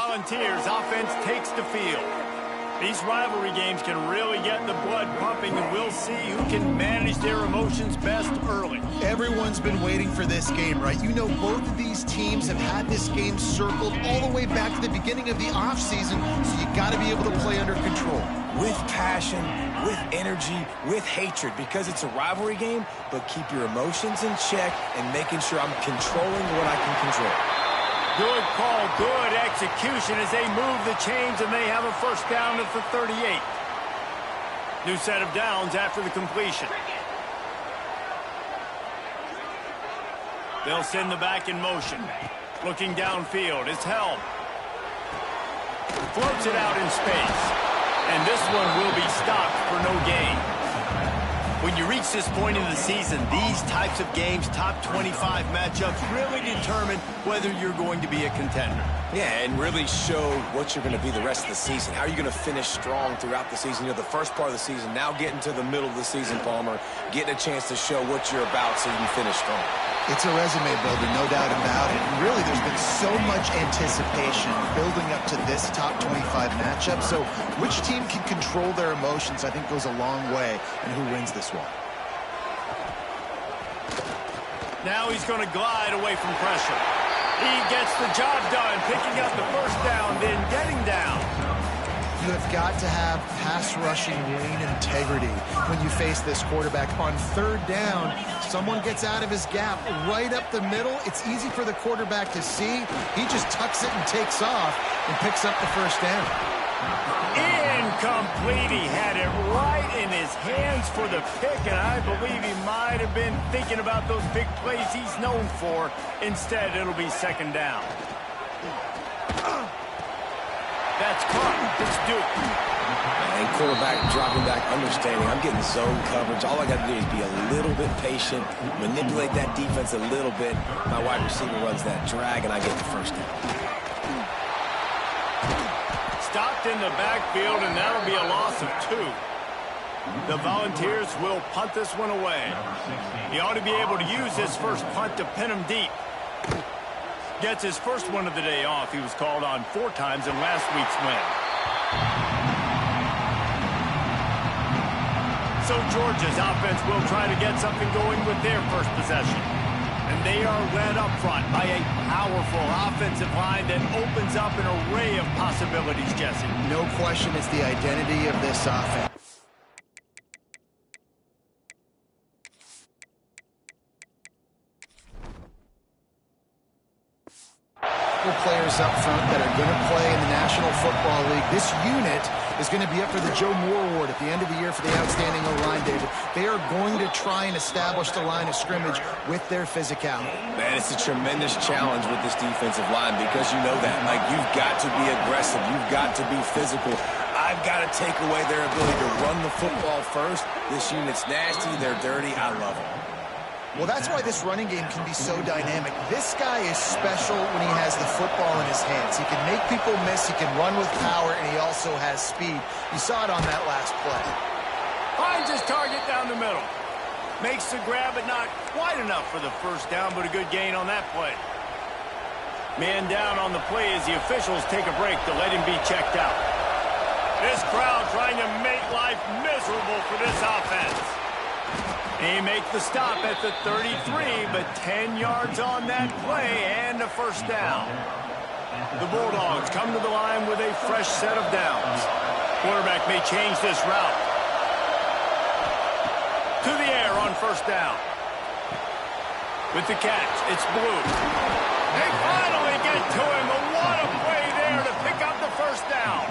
Volunteers offense takes the field. These rivalry games can really get the blood pumping, and we'll see who can manage their emotions best early. Everyone's been waiting for this game, right? You know, both of these teams have had this game circled all the way back to the beginning of the offseason, so you got to be able to play under control. With passion, with energy, with hatred, because it's a rivalry game, but keep your emotions in check and making sure I'm controlling what I can control. Good call, good execution as they move the chains, and they have a first down at the 38. New set of downs after the completion. They'll send the back in motion. Looking downfield, it's held. Floats it out in space. And this one will be stopped for no gain. When you reach this point in the season, these types of games, top 25 matchups, really determine whether you're going to be a contender. Yeah, and really show what you're going to be the rest of the season. How are you going to finish strong throughout the season? You know, the first part of the season, now getting to the middle of the season, Palmer, getting a chance to show what you're about so you can finish strong. It's a resume builder, no doubt about it. And really, there's been so much anticipation building up to this top 25 matchup. So which team can control their emotions, I think, goes a long way in who wins this one. Now he's going to glide away from pressure. He gets the job done, picking up the first down, then getting down. You have got to have pass rushing lane integrity when you face this quarterback. On third down, someone gets out of his gap right up the middle. It's easy for the quarterback to see. He just tucks it and takes off and picks up the first down. Incomplete. He had it right in his hands for the pick, and I believe he might have been thinking about those big plays he's known for. Instead, it'll be second down. That's caught. It's Duke. And quarterback dropping back, understanding I'm getting zone coverage. All I got to do is be a little bit patient, manipulate that defense a little bit. My wide receiver runs that drag, and I get the first down. Stopped in the backfield, and that'll be a loss of 2. The Volunteers will punt this one away. He ought to be able to use his first punt to pin him deep. Gets his first one of the day off. He was called on 4 times in last week's win. So Georgia's offense will try to get something going with their first possession. And they are led up front by a powerful offensive line that opens up an array of possibilities, Jesse. No question, it's the identity of this offense. Players up front that are going to play in the National Football League. This unit is going to be up for the Joe Moore Award at the end of the year for the outstanding O-line, David. They are going to try and establish the line of scrimmage with their physicality. Man, it's a tremendous challenge with this defensive line because you know that. Like, you've got to be aggressive. You've got to be physical. I've got to take away their ability to run the football first. This unit's nasty. They're dirty. I love them. Well, that's why this running game can be so dynamic. This guy is special when he has the football in his hands. He can make people miss, he can run with power, and he also has speed. You saw it on that last play. Finds his target down the middle. Makes the grab, but not quite enough for the first down, but a good gain on that play. Man down on the play as the officials take a break to let him be checked out. This crowd trying to make life miserable for this offense. They make the stop at the 33, but 10 yards on that play and a first down. The Bulldogs come to the line with a fresh set of downs. Quarterback may change this route. To the air on first down. With the catch, it's Blue. They finally get to him. What a play there to pick up the first down.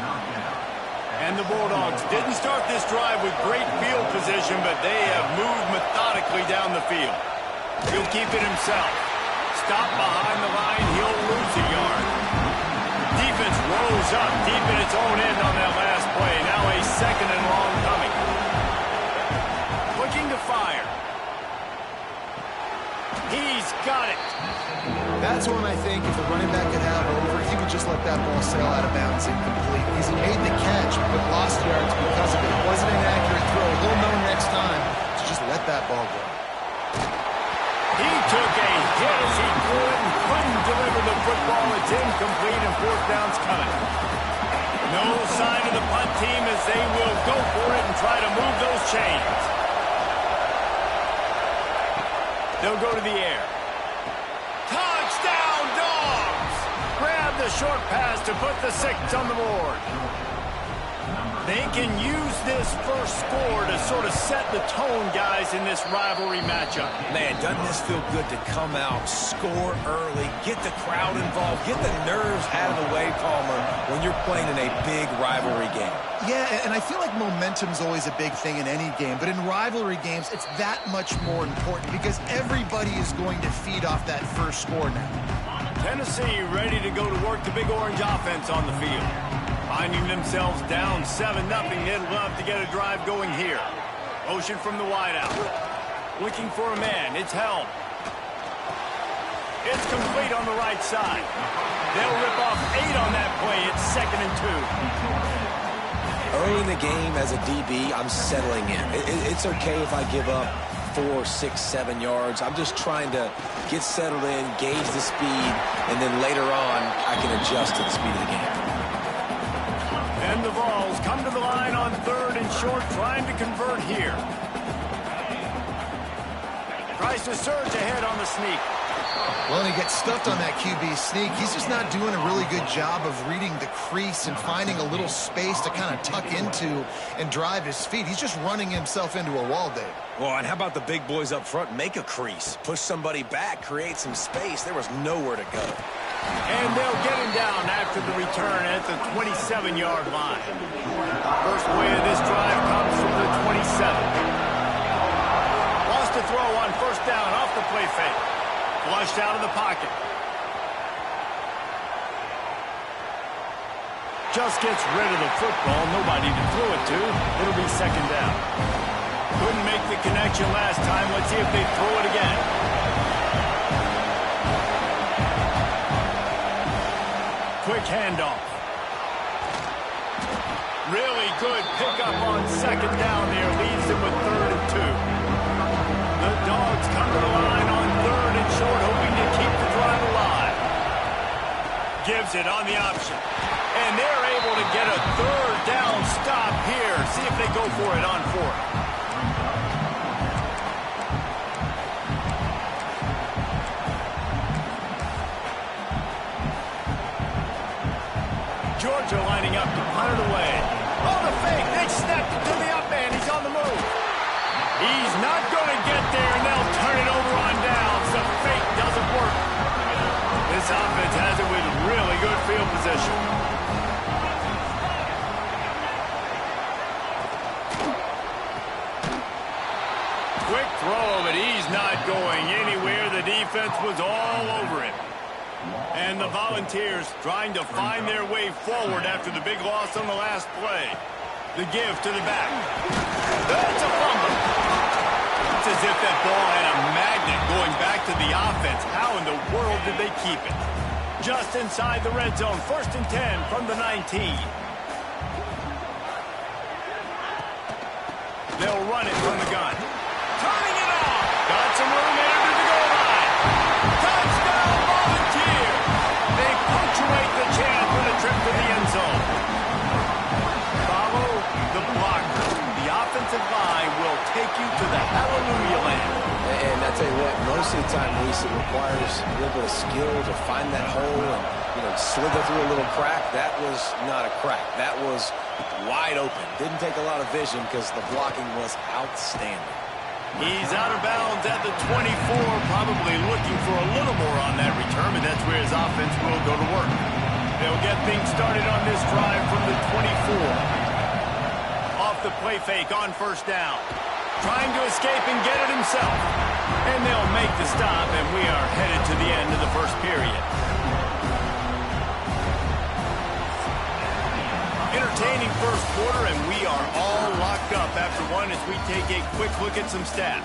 And the Bulldogs didn't start this drive with great field position, but they have moved methodically down the field. He'll keep it himself. Stop behind the line, he'll lose a yard. Defense rose up deep in its own end on that last play. Now a second and long coming. Looking to fire. He's got it. That's when I think if the running back could have over, he would just let that ball sail out of bounds incomplete. Because he made the catch, but lost yards because of it. It wasn't an accurate throw. He'll know next time to just let that ball go. He took a hit as he threw it and couldn't deliver the football. A It's incomplete and fourth down's coming. No sign of the punt team as they will go for it and try to move those chains. They'll go to the air. Touchdown, Dogs! Grab the short pass to put the 6 on the board. They can use this first score to sort of set the tone, guys, in this rivalry matchup. Man, doesn't this feel good to come out, score early, get the crowd involved, get the nerves out of the way, Palmer, when you're playing in a big rivalry game. Yeah, and I feel like momentum's always a big thing in any game, but in rivalry games, it's that much more important because everybody is going to feed off that first score now. Tennessee ready to go to work the Big Orange offense on the field. Finding themselves down 7-0, they'd love to get a drive going here. Motion from the wideout. Looking for a man. It's Helm. It's complete on the right side. They'll rip off 8 on that play. It's 2nd and 2. Early in the game as a DB, I'm settling in. It's okay if I give up 4, 6, 7 yards. I'm just trying to get settled in, gauge the speed, and then later on, I can adjust to the speed of the game. And the Vols come to the line on 3rd and short, trying to convert here. Tries to surge ahead on the sneak. Well, and he gets stuffed on that QB sneak. He's just not doing a really good job of reading the crease and finding a little space to kind of tuck into and drive his feet. He's just running himself into a wall, Dave. Well, and how about the big boys up front? Make a crease. Push somebody back. Create some space. There was nowhere to go. And they'll get him down after the return at the 27-yard line. First play of this drive comes from the 27. Lost to throw on first down off the play fake. Flushed out of the pocket. Just gets rid of the football. Nobody to throw it to. It'll be 2nd down. Couldn't make the connection last time. Let's see if they throw it again. Quick handoff. Really good pickup on 2nd down there. Leaves them with 3rd and 2. The Dogs come to the line on 3rd and short, hoping to keep the drive alive. Gives it on the option. And they're able to get a 3rd down stop here. See if they go for it on 4th. Georgia lining up to punt it away. Oh, the fake. They snapped it to the up man. He's on the move. He's not going to get there, and they'll turn it over on downs. The fake doesn't work. This offense has it with really good field position. Quick throw, but he's not going anywhere. The defense was all over him. And the Volunteers trying to find their way forward after the big loss on the last play. The give to the back. That's a fumble. It's as if that ball had a magnet going back to the offense. How in the world did they keep it? Just inside the red zone. 1st and 10 from the 19. They'll run it from the gun. Turning it off. Got some room there to the goal line. Touchdown, Volunteers. They punctuate the chance with a trip to the end zone. Follow the blocker. The offensive line will take you to the hallelujah land. And I tell you what, most of the time, Reese, it requires a little bit of skill to find that hole and, slither through a little crack. That was not a crack. That was wide open. Didn't take a lot of vision because the blocking was outstanding. He's out of bounds at the 24, probably looking for a little more on that return, but that's where his offense will go to work. They'll get things started on this drive from the 24. Off the play fake on first down. Trying to escape and get it himself. And they'll make the stop, and we are headed to the end of the first period. Entertaining first quarter, and we are all locked up after one as we take a quick look at some stats.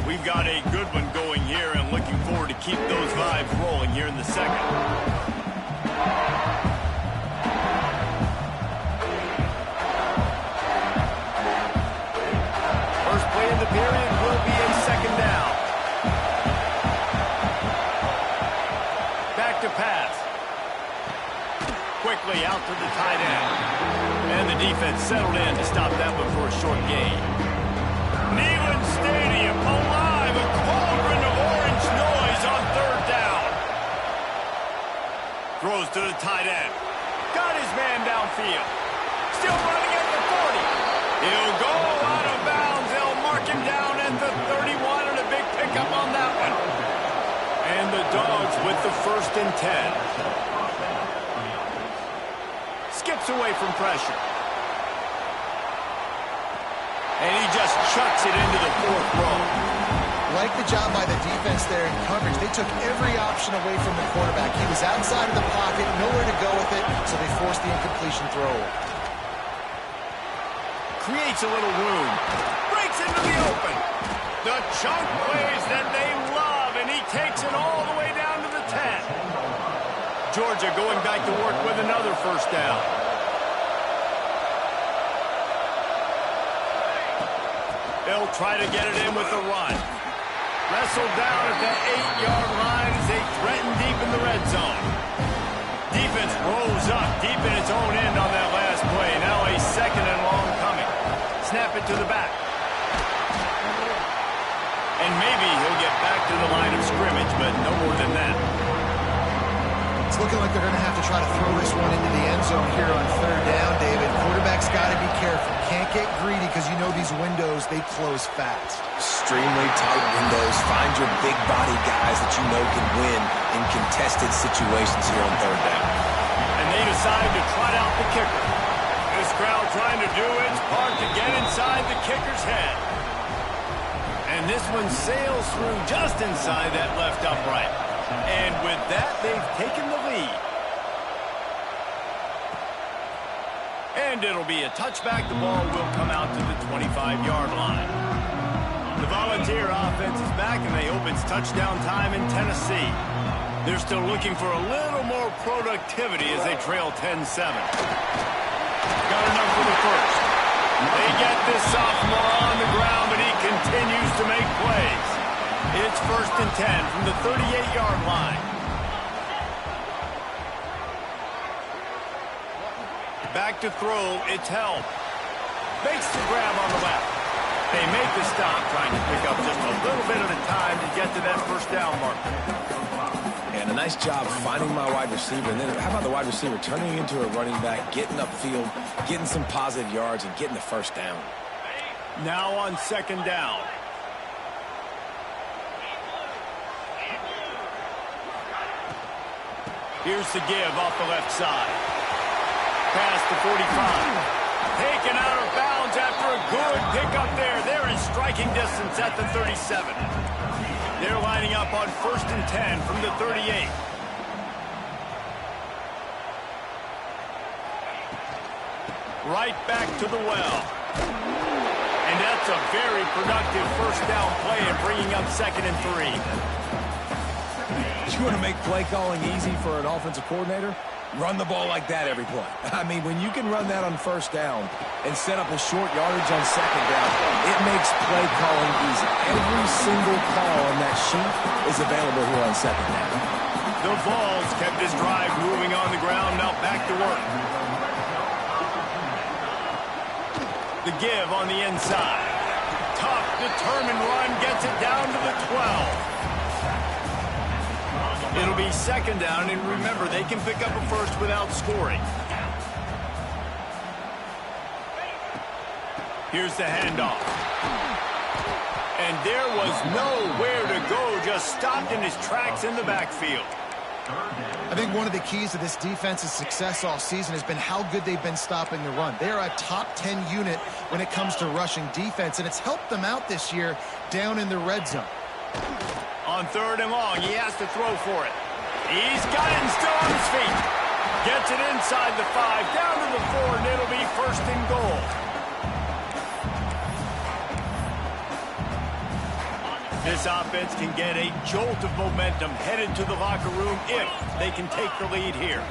We've got a good one going here and looking forward to keep those vibes rolling here in the second. out to the tight end. And the defense settled in to stop that one for a short gain. Neyland Stadium alive, a cauldron of orange noise on third down. Throws to the tight end. Got his man downfield. Still running at the 40. He'll go out of bounds. They'll mark him down at the 31, and a big pickup on that one. And the Dogs with the 1st and 10. Skips away from pressure. And he just chucks it into the 4th row. Like the job by the defense there in coverage. They took every option away from the quarterback. He was outside of the pocket, nowhere to go with it, so they forced the incompletion throw. Creates a little room. Breaks into the open. The chunk plays that they love, and he takes it all the way down to the 10. Georgia going back to work with another 1st down. They'll try to get it in with the run. Wrestled down at the 8-yard line as they threaten deep in the red zone. Defense rolls up deep in its own end on that last play. Now a 2nd and long coming. Snap it to the back. And maybe he'll get back to the line of scrimmage, but no more than that. It's looking like they're going to have to try to throw this one into the end zone here on 3rd down, David. Quarterback's got to be careful. Can't get greedy because you know these windows, they close fast. Extremely tight windows. Find your big body guys that you know can win in contested situations here on 3rd down. And they decide to trot out the kicker. This crowd trying to do its part to get inside the kicker's head. And this one sails through just inside that left upright. And with that, they've taken the lead. And it'll be a touchback. The ball will come out to the 25-yard line. The Volunteer offense is back, and they hope it's touchdown time in Tennessee. They're still looking for a little more productivity as they trail 10-7. Got enough for the 1st. They get this sophomore on the ground, but he continues to make plays. It's 1st and 10 from the 38-yard line. Back to throw, it's held. Makes the grab on the left. They make the stop, trying to pick up just a little bit at a time to get to that 1st down marker. And a nice job finding my wide receiver. And then how about the wide receiver turning into a running back, getting upfield, getting some positive yards, and getting the 1st down. Now on 2nd down. Here's the give off the left side. Past the 45. Taken out of bounds after a good pickup there. They're in striking distance at the 37. They're lining up on 1st and 10 from the 38. Right back to the well. And that's a very productive 1st down play and bringing up 2nd and 3. You want to make play calling easy for an offensive coordinator? Run the ball like that every play. I mean, when you can run that on 1st down and set up a short yardage on 2nd down, it makes play calling easy. Every single call on that sheet is available here on 2nd down. The Vols kept this drive moving on the ground, now back to work. The give on the inside. Tough, determined run, gets it down to the 12. It'll be 2nd down, and remember, they can pick up a 1st without scoring. Here's the handoff. And there was nowhere to go, just stopped in his tracks in the backfield. I think one of the keys to this defense's success all season has been how good they've been stopping the run. They're a top 10 unit when it comes to rushing defense, and it's helped them out this year down in the red zone. On 3rd and long, he has to throw for it. He's got it and still on his feet. Gets it inside the 5, down to the 4, and it'll be 1st and goal. This offense can get a jolt of momentum headed to the locker room if they can take the lead here.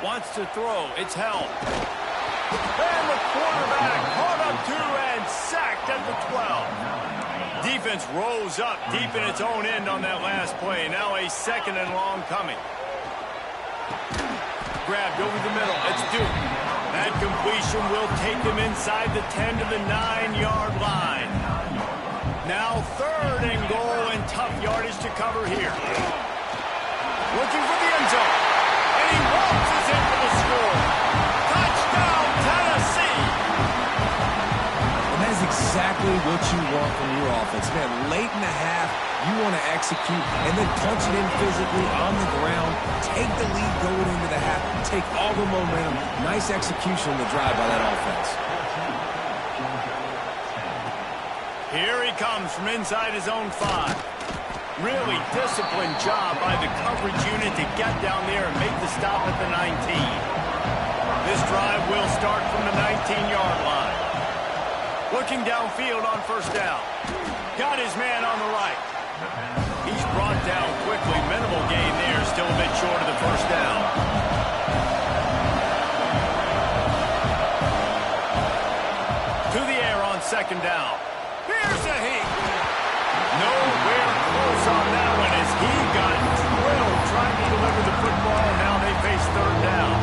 Wants to throw. It's held. And the quarterback caught up to and sacked at the 12. Defense rose up deep in its own end on that last play. Now a 2nd and long coming. grabbed over the middle. It's Duke. That completion will take them inside the 10 to the 9-yard line. Now 3rd and goal and tough yardage to cover here. Looking for the end zone. And he waltzes in for the score. Touchdown, Tennessee! And that is exactly what you want from your offense. Man, late in the half, you want to execute and then punch it in physically on the ground. Take the lead going into the half. Take all the momentum. Nice execution on the drive by that offense. Here he comes from inside his own 5. Really disciplined job by the coverage unit to get down there and make the stop at the 19. This drive will start from the 19-yard line. Looking downfield on 1st down. Got his man on the right. He's brought down quickly. Minimal gain there. Still a bit short of the 1st down. To the air on 2nd down. Here's a heat. Nowhere close on that one as he got drilled trying to deliver the football. Now they face 3rd down.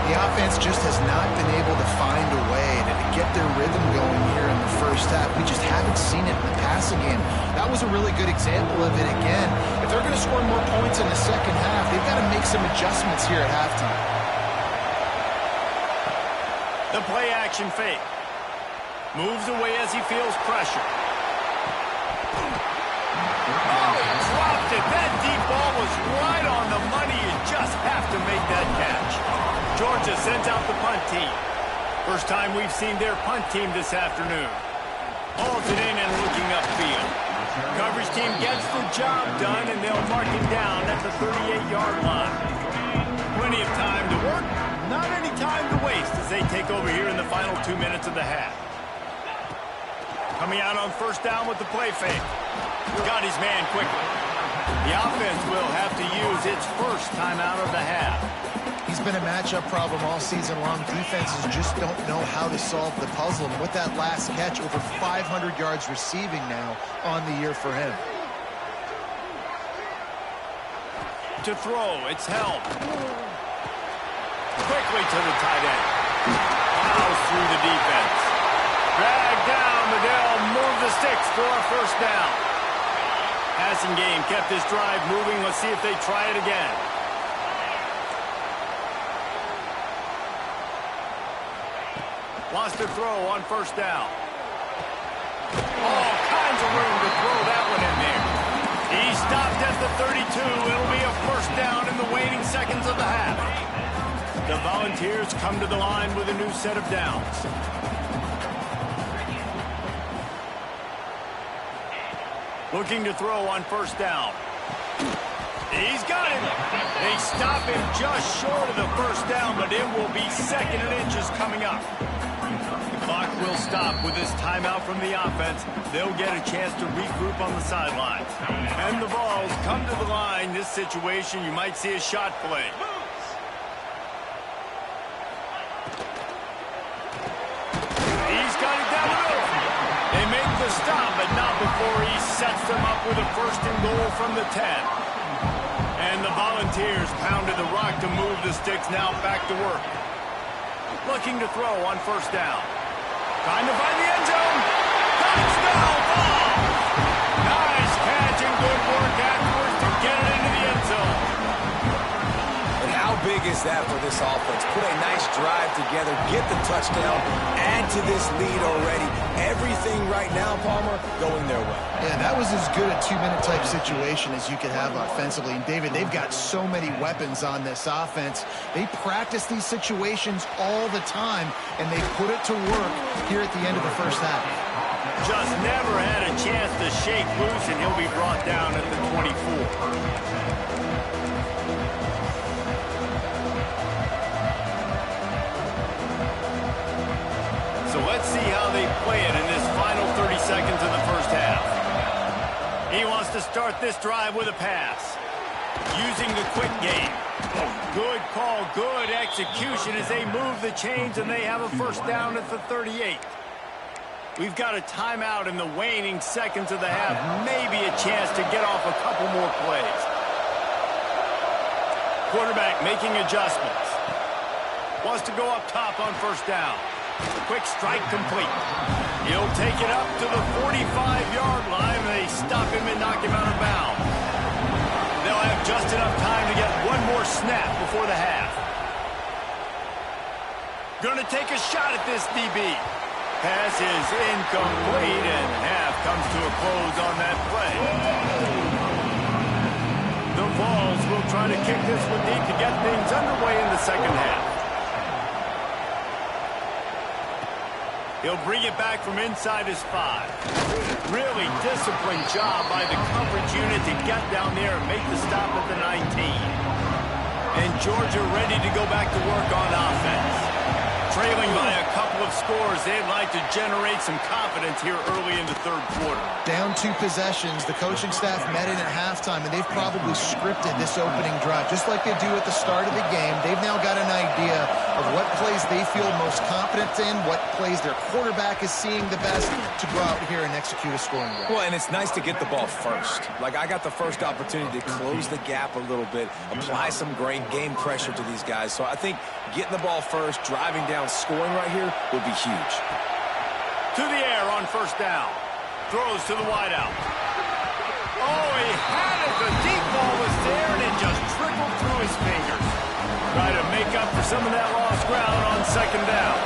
The offense just has not been able to find a way to get their rhythm going here in the 1st half. We just haven't seen it in the passing game. That was a really good example of it again. If they're going to score more points in the 2nd half, they've got to make some adjustments here at halftime. The play action fake. Moves away as he feels pressure. Oh, he dropped it. That deep ball was right on the money. You just have to make that catch. Georgia sends out the punt team. First time we've seen their punt team this afternoon. Hauls it in and looking upfield. Coverage team gets the job done, and they'll mark him down at the 38-yard line. Plenty of time to work. Not any time to waste as they take over here in the final 2 minutes of the half. Coming out on 1st down with the play fake. Got his man quickly. The offense will have to use its 1st timeout of the half. He's been a matchup problem all season long. Defenses just don't know how to solve the puzzle. And with that last catch, over 500 yards receiving now on the year for him. To throw, it's held. Quickly to the tight end. Plows through the defense. Dragged down, but they'll move the sticks for a 1st down. Passing game kept this drive moving. Let's see if they try it again. Wants to throw on 1st down. All kinds of room to throw that one in there. He stopped at the 32. It'll be a 1st down in the waning seconds of the half. The Volunteers come to the line with a new set of downs. Looking to throw on 1st down. He's got him. They stop him just short of the 1st down, but it will be 2nd and inches coming up. The clock will stop with this timeout from the offense. They'll get a chance to regroup on the sidelines. And the Vols come to the line. This situation, you might see a shot play. He's got it down the middle. They make the stop, but not before he sets them up with a 1st and goal from the 10. And the Volunteers pounded the rock to move the sticks, now back to work. Looking to throw on 1st down. Trying to find the end zone. Touchdown, Vols! Nice catch and good work afterwards to get it into the end zone. And how big is that for this offense? Put a nice drive together, get the touchdown, add to this lead already. Everything right now, Palmer, going their way. Yeah, that was as good a 2-minute type situation as you could have offensively. And David, they've got so many weapons on this offense. They practice these situations all the time, and they put it to work here at the end of the 1st half. Just never had a chance to shake loose, and he'll be brought down at the 24. So let's see how they play it in this final 30 seconds of the 1st half. He wants to start this drive with a pass. Using the quick game. Good call, good execution as they move the chains and they have a 1st down at the 38. We've got a timeout in the waning seconds of the half. Maybe a chance to get off a couple more plays. Quarterback making adjustments. Wants to go up top on first down. Quick strike complete. He'll take it up to the 45-yard line. They stop him and knock him out of bounds. They'll have just enough time to get one more snap before the half. Gonna take a shot at this DB. Pass is incomplete, and half comes to a close on that play. The Vols will try to kick this one deep to get things underway in the second half. He'll bring it back from inside his 5. Really disciplined job by the coverage unit to get down there and make the stop at the 19. And Georgia ready to go back to work on offense. Trailing by a couple of scores, they'd like to generate some confidence here early in the third quarter. Down 2 possessions, the coaching staff met in at halftime, and they've probably scripted this opening drive. Just like they do at the start of the game, they've now got an idea of what plays they feel most confident in, what plays their quarterback is seeing the best to go out here and execute a scoring drive. Well, and it's nice to get the ball first. Like, I got the first opportunity to close the gap a little bit, apply some great game pressure to these guys. So I think getting the ball first, driving down, scoring right here would be huge. To the air on first down. Throws to the wideout. Oh, he had it. The deep ball was there, and it just trickled through his fingers. Try to make up for some of that lost ground on second down.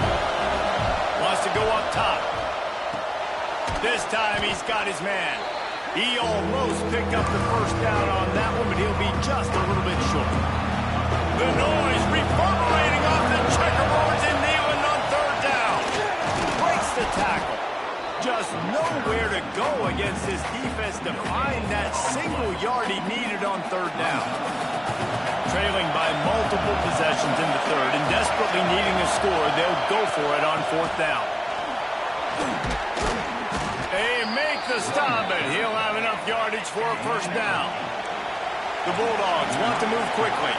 Wants to go up top. This time he's got his man. He almost picked up the first down on that one, but he'll be just a little bit short. The noise reverberating off the checkerboards and Nealon on third down. Breaks the tackle. Just nowhere to go against this defense to find that single yard he needed on third down. Trailing by multiple possessions in the third and desperately needing a score, they'll go for it on fourth down. They make the stop, and he'll have enough yardage for a first down. The Bulldogs want to move quickly.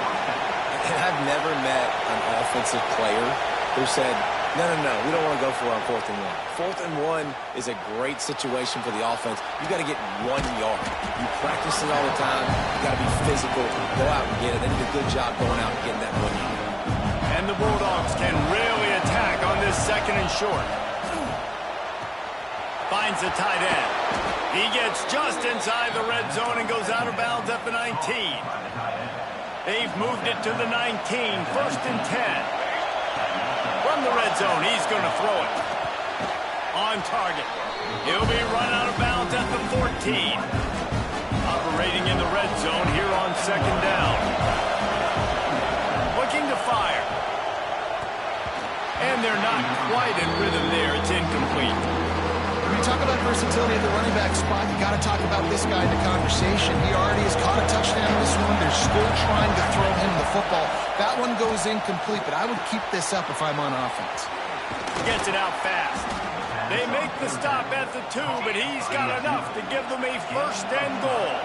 And I've never met an offensive player who said, no, we don't want to go for it on 4th and 1. 4th and 1 is a great situation for the offense. You got to get 1 yard. You practice it all the time. You got to be physical. Go out and get it. They did a good job going out and getting that 1 yard. And the Bulldogs can really attack on this second and short. Finds the tight end. He gets just inside the red zone and goes out of bounds at the 19. They've moved it to the 19, 1st and 10. From the red zone, he's going to throw it. On target. He'll be run out of bounds at the 14. Operating in the red zone here on second down. Looking to fire. And they're not quite in rhythm there. It's incomplete. When you talk about versatility at the running back spot, you got to talk about this guy in the conversation. He already has caught a touchdown in this one. They're still trying to throw him the football. That one goes incomplete, but I would keep this up if I'm on offense. Gets it out fast. They make the stop at the 2, but he's got enough to give them a first and goal.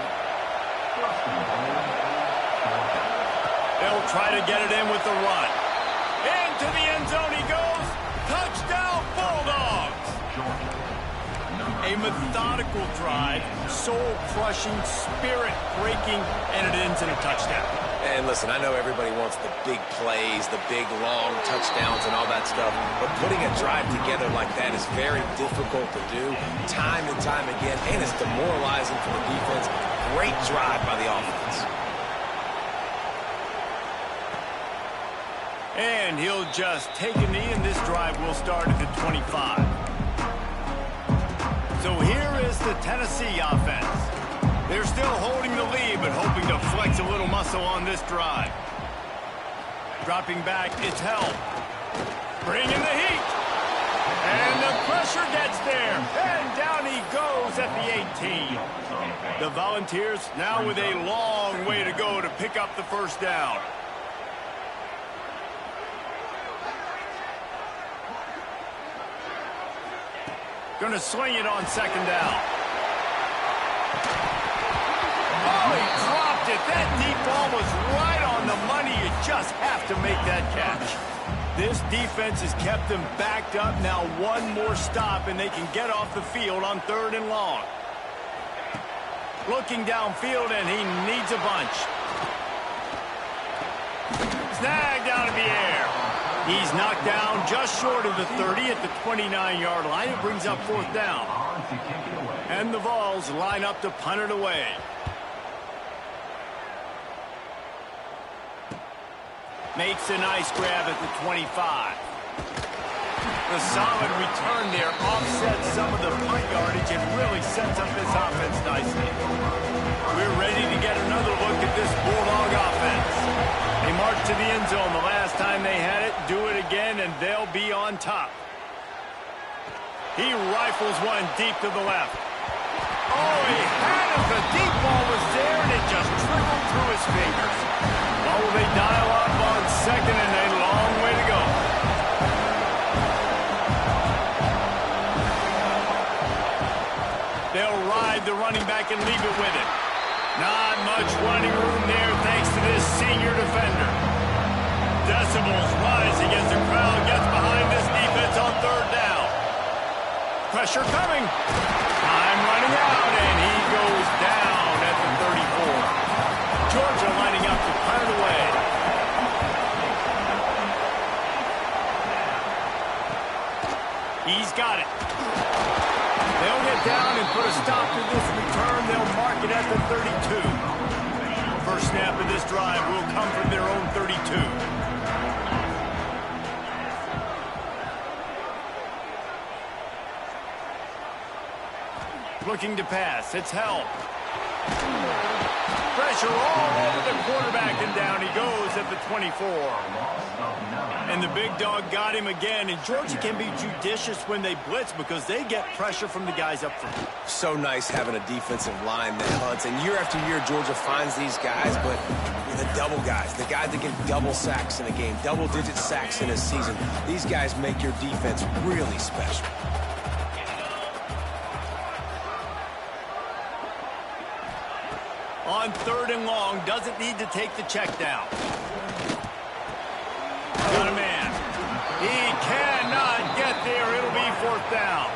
They'll try to get it in with the run. Into the end zone he goes. Touchdown, Bulldogs! A methodical drive, soul-crushing, spirit-breaking, and it ends in a touchdown. And listen, I know everybody wants the big plays, the big, long touchdowns and all that stuff, but putting a drive together like that is very difficult to do time and time again, and it's demoralizing for the defense. Great drive by the offense. And he'll just take a knee, and this drive will start at the 25. So here is the Tennessee offense. They're still holding the lead, but hoping to flex a little muscle on this drive. Dropping back, it's help. Bringing the heat. And the pressure gets there. And down he goes at the 18. The Volunteers now with a long way to go to pick up the first down. Going to swing it on second down. Oh, he dropped it. That deep ball was right on the money. You just have to make that catch. This defense has kept them backed up. Now one more stop, and they can get off the field on 3rd and long. Looking downfield, and he needs a bunch. Snagged out of the air. He's knocked down just short of the 30 at the 29-yard line. It brings up fourth down. And the Vols line up to punt it away. Makes a nice grab at the 25. The solid return there offsets some of the punt yardage and really sets up this offense nicely. We're ready to get another look at this Bulldog offense. They marched to the end zone the last time they had it. Do it again, and they'll be on top. He rifles one deep to the left. Oh, he had it. The deep ball was there, and it just trickled through his fingers. Oh, they dial up on second, and a long way to go. They'll ride the running back and leave it with it. Not much running room there thanks to this senior defender. Decibels rising as the crowd gets behind this defense on third down. Pressure coming. Time running out, and he goes down at the 34. Georgia lining up to punt it away. He's got it. They'll get down and put a stop to this return. They'll mark it at the 32. First snap of this drive will come from their own 32. Looking to pass. It's held. Pressure all over the quarterback, and down he goes at the 24. And the big dog got him again, and Georgia can be judicious when they blitz because they get pressure from the guys up front. So nice having a defensive line that hunts. And year after year, Georgia finds these guys, but the double guys, the guys that get double sacks in a game, double-digit sacks in a season, these guys make your defense really special. On third and long, doesn't need to take the check down. Got a man. He cannot get there. It'll be fourth down.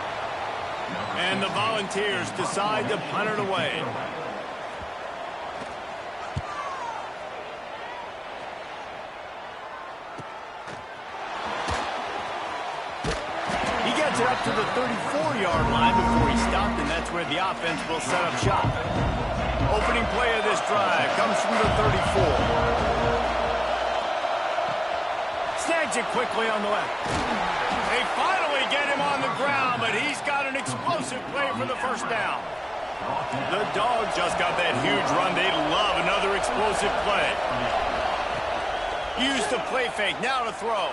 And the Volunteers decide to punt it away. He gets it up to the 34-yard line before he stopped, and that's where the offense will set up shop. Opening play of this drive comes from the 34. Snags it quickly on the left. They finally get him on the ground, but he's got an explosive play for the first down. The Dogs just got that huge run. They love another explosive play. Use the play fake, now to throw.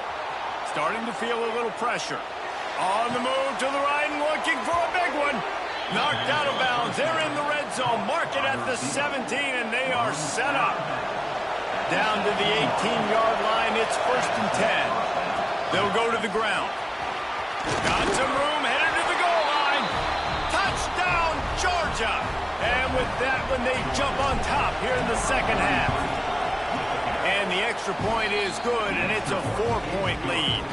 Starting to feel a little pressure. On the move to the right and looking for a big one. Knocked out of bounds. They're in the red zone. Mark it at the 17, and they are set up. Down to the 18-yard line. It's first and 10. They'll go to the ground. Got some room. Headed to the goal line. Touchdown, Georgia. And with that one, they jump on top here in the second half. And the extra point is good, and it's a 4-point lead.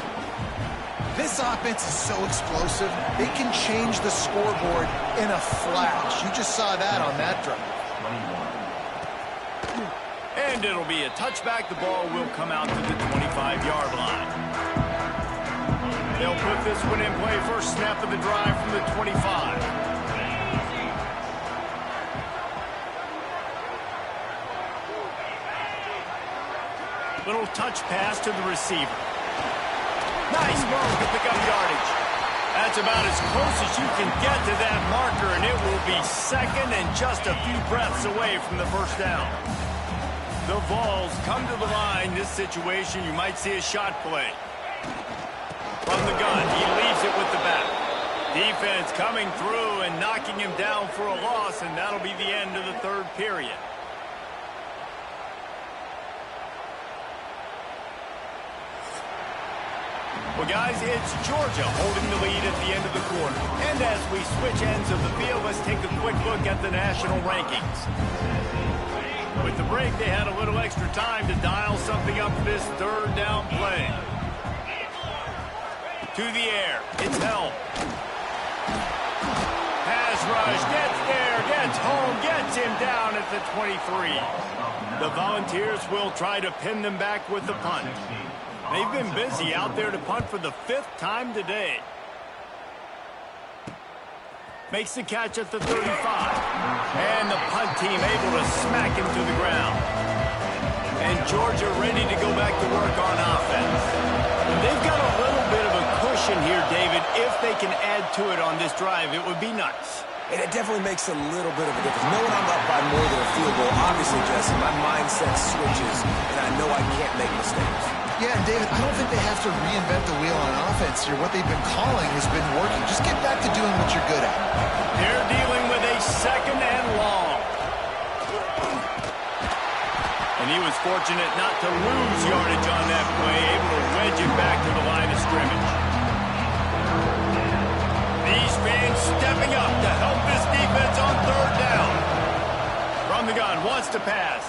This offense is so explosive, they can change the scoreboard in a flash. You just saw that on that drive. And it'll be a touchback. The ball will come out to the 25-yard line. They'll put this one in play. First snap of the drive from the 25. Little touch pass to the receiver. Nice move to pick up yardage. That's about as close as you can get to that marker, and it will be second and just a few breaths away from the first down. The Vols come to the line. This situation, you might see a shot play. From the gun, he leaves it with the back. Defense coming through and knocking him down for a loss, and that'll be the end of the third period. Well, guys, it's Georgia holding the lead at the end of the quarter. And as we switch ends of the field, let's take a quick look at the national rankings. With the break, they had a little extra time to dial something up this third down play. To the air. It's held. Pass rush. Gets there. Gets home. Gets him down at the 23. The Volunteers will try to pin them back with the punt. They've been busy out there to punt for the 5th time today. Makes the catch at the 35. And the punt team able to smack him to the ground. And Georgia ready to go back to work on offense. They've got a little bit of a cushion here, David. If they can add to it on this drive, it would be nice. And it definitely makes a little bit of a difference. Knowing I'm up by more than a field goal, obviously, Jesse, my mindset switches, and I know I can't make mistakes. Yeah, and David, I don't think they have to reinvent the wheel on offense here. What they've been calling has been working. Just get back to doing what you're good at. They're dealing with a 2nd and long. And he was fortunate not to lose yardage on that play, able to wedge it back to the line of scrimmage. These fans stepping up to help this defense on 3rd down. From the gun, wants to pass.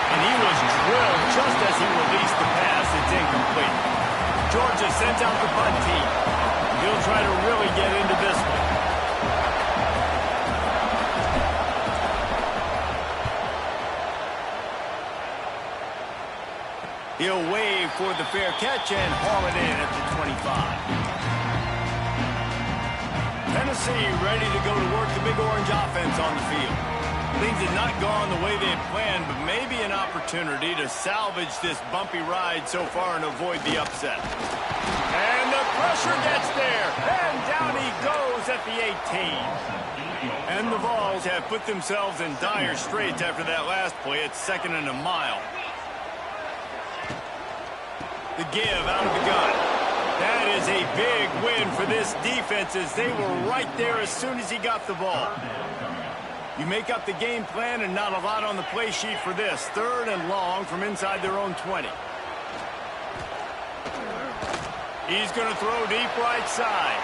And he was drilled just as he released the pass. It's incomplete. Georgia sends out the punt team. He'll try to really get into this one. He'll wave for the fair catch and haul it in at the 25. Tennessee ready to go to work the Big Orange offense on the field. Things had not gone the way they had planned, but maybe an opportunity to salvage this bumpy ride so far and avoid the upset. And the pressure gets there, and down he goes at the 18. And the Vols have put themselves in dire straits after that last play. It's 2nd and a mile. The give out of the gun. That is a big win for this defense as they were right there as soon as he got the ball. You make up the game plan and not a lot on the play sheet for this. 3rd and long from inside their own 20. He's going to throw deep right side.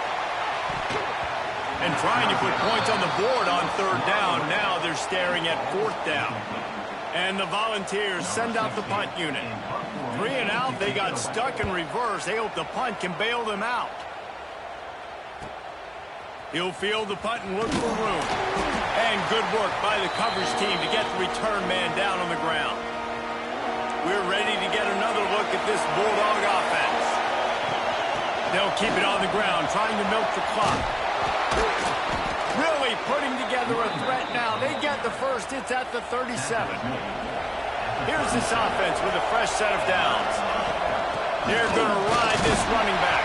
And trying to put points on the board on 3rd down. Now they're staring at 4th down. And the Volunteers send out the punt unit. 3 and out, they got stuck in reverse. They hope the punt can bail them out. He'll field the punt and look for room. And good work by the coverage team to get the return man down on the ground. We're ready to get another look at this Bulldog offense. They'll keep it on the ground, trying to milk the clock. Really putting together a threat now. They get the first. It's at the 37. Here's this offense with a fresh set of downs. They're going to ride this running back.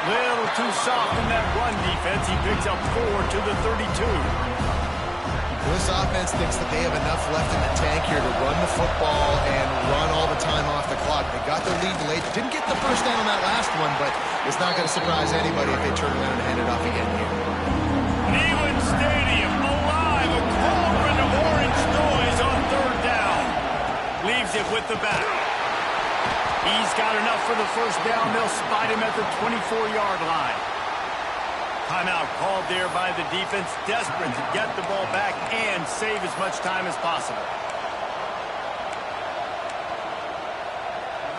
Little too soft in that run defense. He picks up 4 to the 32. This offense thinks that they have enough left in the tank here to run the football and run all the time off the clock. They got the lead late. Didn't get the first down on that last one, but it's not going to surprise anybody if they turn around and hand it off again here. Neyland Stadium alive. A cauldron of orange noise on 3rd down. Leaves it with the back. He's got enough for the first down. They'll spot him at the 24-yard line. Timeout called there by the defense, desperate to get the ball back and save as much time as possible.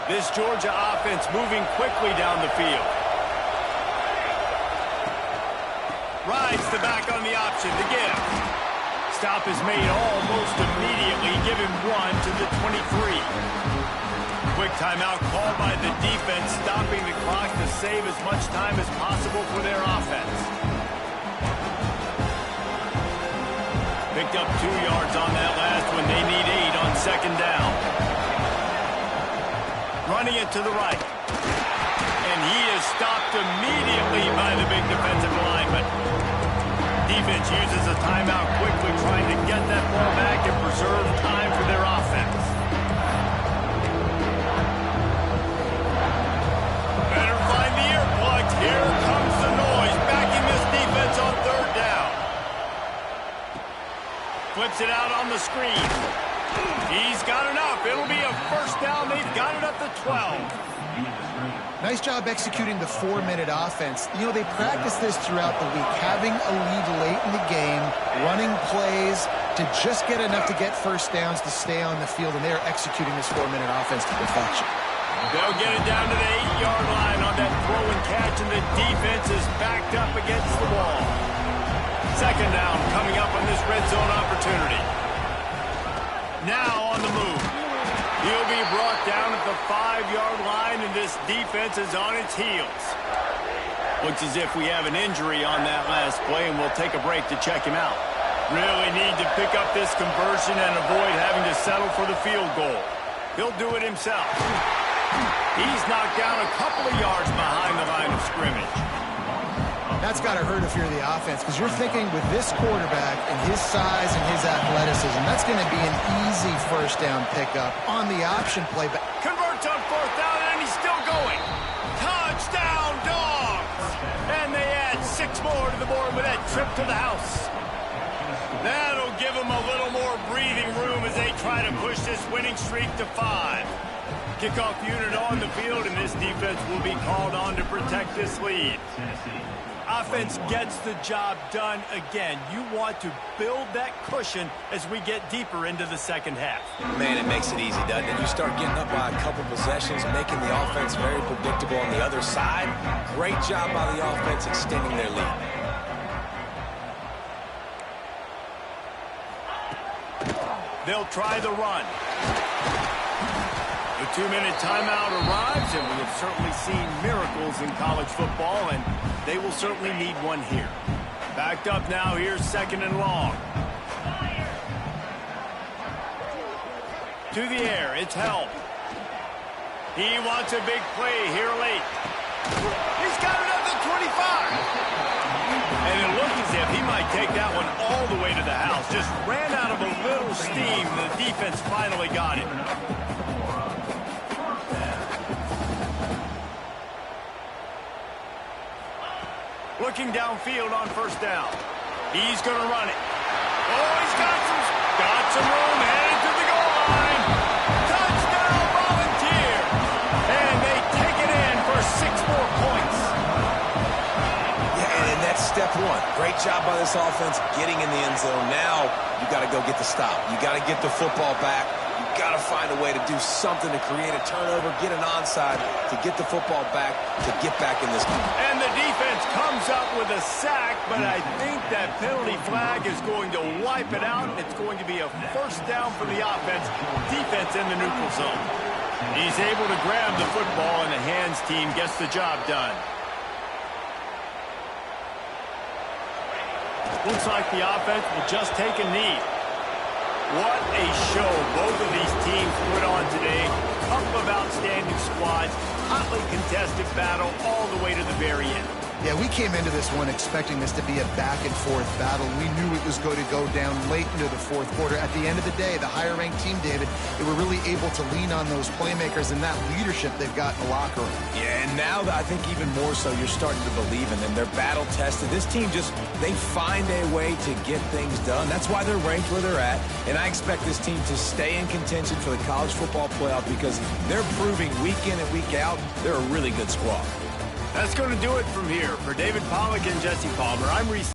This Georgia offense moving quickly down the field. Rides the back on the option to give. Stop is made almost immediately. Give him 1 to the 23. Quick timeout called by the defense, stopping the clock to save as much time as possible for their offense. Picked up 2 yards on that last one. They need 8 on 2nd down. Running it to the right. And he is stopped immediately by the big defensive lineman. Defense uses a timeout quickly, trying to get that ball back and preserve time for their offense. Better find the earplugs. Here comes the noise, backing this defense on 3rd down. Flips it out on the screen. He's got enough. It'll be a first down. They've got it at the 12. Nice job executing the 4-minute offense. You know, they practice this throughout the week, having a lead late in the game, running plays to just get enough to get first downs to stay on the field, and they're executing this 4-minute offense to perfection. They'll get it down to the 8-yard line on that throw and catch, and the defense is backed up against the wall. 2nd down coming up on this red zone opportunity. Now on the move. He'll be brought down at the 5-yard line, and this defense is on its heels. Looks as if we have an injury on that last play, and we'll take a break to check him out. Really need to pick up this conversion and avoid having to settle for the field goal. He'll do it himself. He's knocked down a couple of yards behind the line of scrimmage. That's got to hurt if you're the offense, because you're thinking with this quarterback and his size and his athleticism, that's going to be an easy first down pickup on the option play. But converts on 4th down, and he's still going. Touchdown, Dogs! And they add 6 more to the board with that trip to the house. That'll give them a little more breathing room as they try to push this winning streak to 5. Kickoff unit on the field, and this defense will be called on to protect this lead. Offense gets the job done again. You want to build that cushion as we get deeper into the second half. Man, it makes it easy, doesn't it? You start getting up by a couple possessions, making the offense very predictable on the other side. Great job by the offense extending their lead. They'll try the run. The 2-minute timeout arrives, and we have certainly seen miracles in college football, and they will certainly need one here. Backed up now, here's 2nd and long. To the air, it's help. He wants a big play here late. He's got it at the 25. And it looked as if he might take that one all the way to the house. Just ran out of a little steam. The defense finally got it. Looking downfield on 1st down. He's going to run it. Oh, he's got some room, headed to the goal line. Touchdown, Volunteer. And they take it in for 6 more points. Yeah, and that's step 1. Great job by this offense getting in the end zone. Now you got to go get the stop. You got to get the football back. Got to find a way to do something to create a turnover, get an onside, to get the football back, to get back in this game. And the defense comes up with a sack, but I think that penalty flag is going to wipe it out, and it's going to be a 1st down for the offense. Defense in the neutral zone. He's able to grab the football, and the hands team gets the job done. Looks like the offense will just take a knee. What a show both of these teams put on today. Couple of outstanding squads, hotly contested battle all the way to the very end. yeah, we came into this one expecting this to be a back-and-forth battle. We knew it was going to go down late into the 4th quarter. At the end of the day, the higher-ranked team, David, they were really able to lean on those playmakers and that leadership they've got in the locker room. Yeah, and now I think even more so, you're starting to believe in them. They're battle-tested. This team they find a way to get things done. That's why they're ranked where they're at. And I expect this team to stay in contention for the college football playoff because they're proving week in and week out they're a really good squad. That's going to do it from here. For David Pollack and Jesse Palmer, I'm Reese.